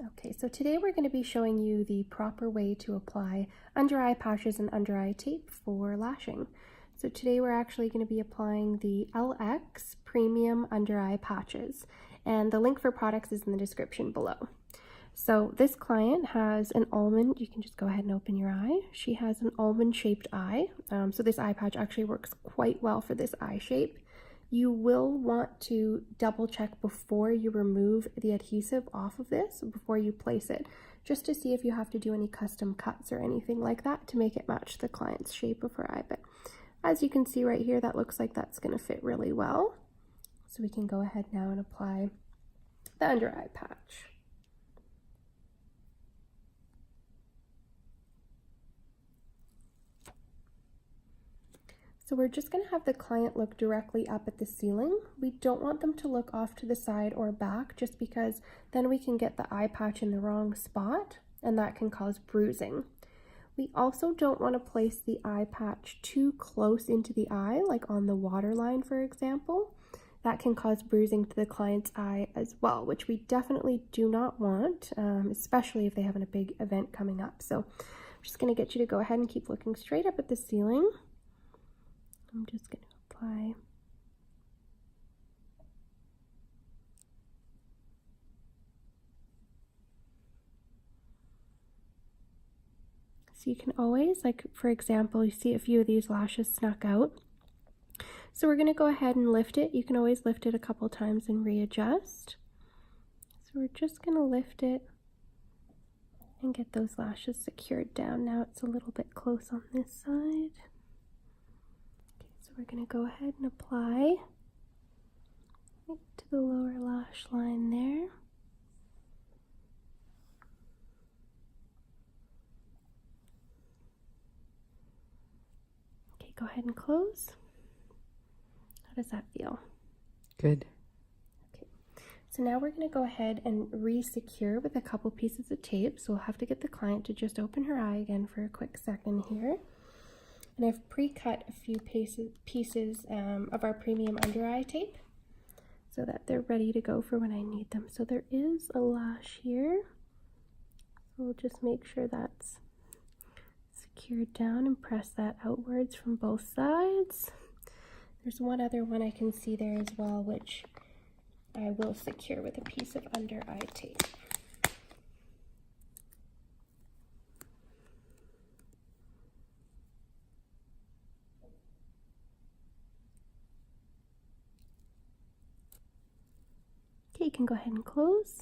Okay, so today we're going to be showing you the proper way to apply under eye patches and under eye tape for lashing. So today we're actually going to be applying the LX Premium Under Eye Patches, and the link for products is in the description below. So this client has an almond, you can just go ahead and open your eye. She has an almond shaped eye, so this eye patch actually works quite well for this eye shape. You will want to double check before you remove the adhesive off of this, before you place it, just to see if you have to do any custom cuts or anything like that to make it match the client's shape of her eye. But as you can see right here, that looks like that's going to fit really well. So we can go ahead now and apply the under eye patch. So we're just going to have the client look directly up at the ceiling. We don't want them to look off to the side or back, just because then we can get the eye patch in the wrong spot and that can cause bruising. We also don't want to place the eye patch too close into the eye, like on the waterline, for example. That can cause bruising to the client's eye as well, which we definitely do not want, especially if they have a big event coming up. So I'm just going to get you to go ahead and keep looking straight up at the ceiling. I'm just going to apply. So you can always, like for example, you see a few of these lashes snuck out. So we're going to go ahead and lift it. You can always lift it a couple times and readjust. So we're just going to lift it and get those lashes secured down. Now it's a little bit close on this side. We're going to go ahead and apply right to the lower lash line there. Okay, go ahead and close. How does that feel? Good. Okay, so now we're going to go ahead and re-secure with a couple pieces of tape. So we'll have to get the client to just open her eye again for a quick second here. And I've pre-cut a few pieces of our premium under eye tape so that they're ready to go for when I need them. So there is a lash here. So we'll just make sure that's secured down and press that outwards from both sides. There's one other one I can see there as well, which I will secure with a piece of under eye tape. Okay, you can go ahead and close.